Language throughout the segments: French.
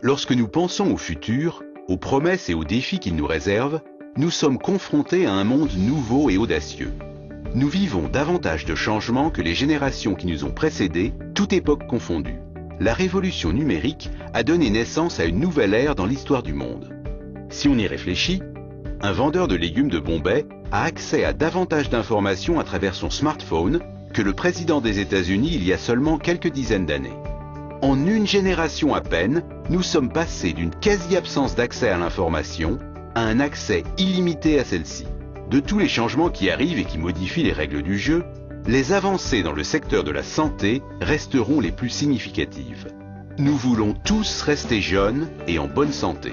Lorsque nous pensons au futur, aux promesses et aux défis qu'il nous réserve, nous sommes confrontés à un monde nouveau et audacieux. Nous vivons davantage de changements que les générations qui nous ont précédés, toute époque confondue. La révolution numérique a donné naissance à une nouvelle ère dans l'histoire du monde. Si on y réfléchit, un vendeur de légumes de Bombay a accès à davantage d'informations à travers son smartphone que le président des États-Unis il y a seulement quelques dizaines d'années. En une génération à peine, nous sommes passés d'une quasi-absence d'accès à l'information à un accès illimité à celle-ci. De tous les changements qui arrivent et qui modifient les règles du jeu, les avancées dans le secteur de la santé resteront les plus significatives. Nous voulons tous rester jeunes et en bonne santé.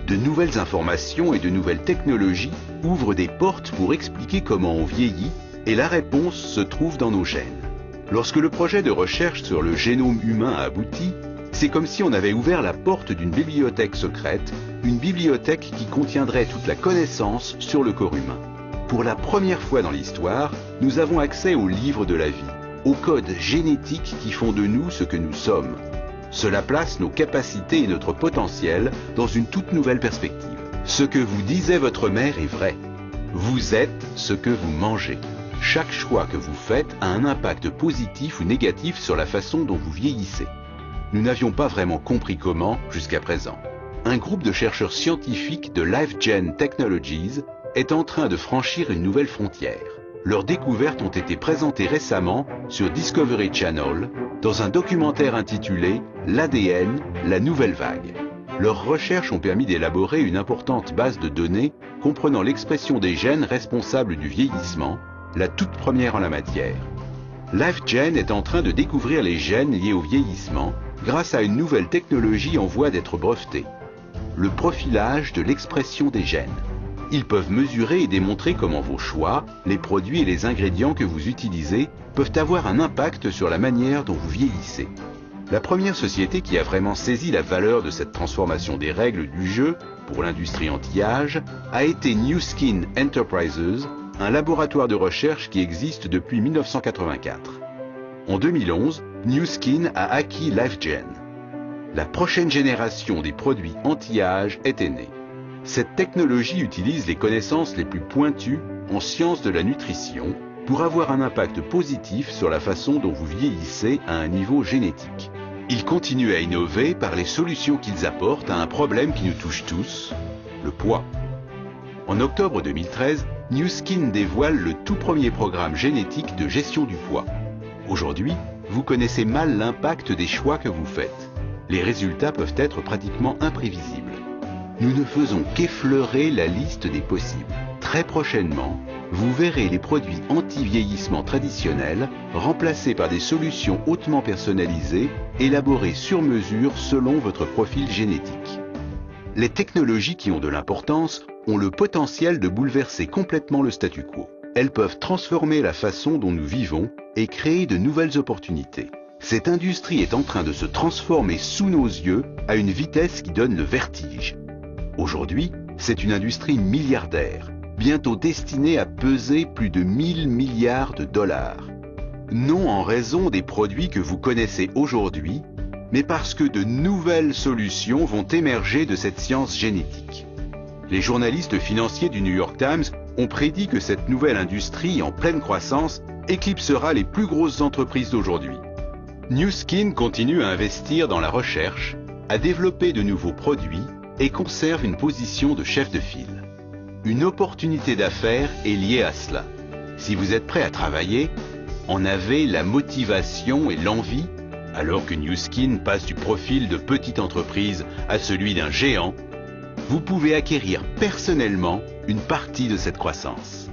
De nouvelles informations et de nouvelles technologies ouvrent des portes pour expliquer comment on vieillit et la réponse se trouve dans nos gènes. Lorsque le projet de recherche sur le génome humain a abouti, c'est comme si on avait ouvert la porte d'une bibliothèque secrète, une bibliothèque qui contiendrait toute la connaissance sur le corps humain. Pour la première fois dans l'histoire, nous avons accès aux livres de la vie, aux codes génétiques qui font de nous ce que nous sommes. Cela place nos capacités et notre potentiel dans une toute nouvelle perspective. Ce que vous disait votre mère est vrai. Vous êtes ce que vous mangez. Chaque choix que vous faites a un impact positif ou négatif sur la façon dont vous vieillissez. Nous n'avions pas vraiment compris comment jusqu'à présent. Un groupe de chercheurs scientifiques de LifeGen Technologies est en train de franchir une nouvelle frontière. Leurs découvertes ont été présentées récemment sur Discovery Channel dans un documentaire intitulé « L'ADN, la nouvelle vague ». Leurs recherches ont permis d'élaborer une importante base de données comprenant l'expression des gènes responsables du vieillissement, la toute première en la matière. LifeGen est en train de découvrir les gènes liés au vieillissement grâce à une nouvelle technologie en voie d'être brevetée, le profilage de l'expression des gènes. Ils peuvent mesurer et démontrer comment vos choix, les produits et les ingrédients que vous utilisez peuvent avoir un impact sur la manière dont vous vieillissez. La première société qui a vraiment saisi la valeur de cette transformation des règles du jeu pour l'industrie anti-âge a été Nu Skin Enterprises, un laboratoire de recherche qui existe depuis 1984. En 2011, Nu Skin a acquis LifeGen. La prochaine génération des produits anti-âge était née. Cette technologie utilise les connaissances les plus pointues en sciences de la nutrition pour avoir un impact positif sur la façon dont vous vieillissez à un niveau génétique. Ils continuent à innover par les solutions qu'ils apportent à un problème qui nous touche tous, le poids. En octobre 2013, Nu Skin dévoile le tout premier programme génétique de gestion du poids. Aujourd'hui, vous connaissez mal l'impact des choix que vous faites. Les résultats peuvent être pratiquement imprévisibles. Nous ne faisons qu'effleurer la liste des possibles. Très prochainement, vous verrez les produits anti-vieillissement traditionnels remplacés par des solutions hautement personnalisées, élaborées sur mesure selon votre profil génétique. Les technologies qui ont de l'importance ont le potentiel de bouleverser complètement le statu quo. Elles peuvent transformer la façon dont nous vivons et créer de nouvelles opportunités. Cette industrie est en train de se transformer sous nos yeux à une vitesse qui donne le vertige. Aujourd'hui, c'est une industrie milliardaire, bientôt destinée à peser plus de 1000 milliards de dollars. Non en raison des produits que vous connaissez aujourd'hui, mais parce que de nouvelles solutions vont émerger de cette science génétique. Les journalistes financiers du New York Times ont prédit que cette nouvelle industrie en pleine croissance éclipsera les plus grosses entreprises d'aujourd'hui. Nu Skin continue à investir dans la recherche, à développer de nouveaux produits et conserve une position de chef de file. Une opportunité d'affaires est liée à cela. Si vous êtes prêt à travailler, en avez la motivation et l'envie, alors que Nu Skin passe du profil de petite entreprise à celui d'un géant, vous pouvez acquérir personnellement une partie de cette croissance.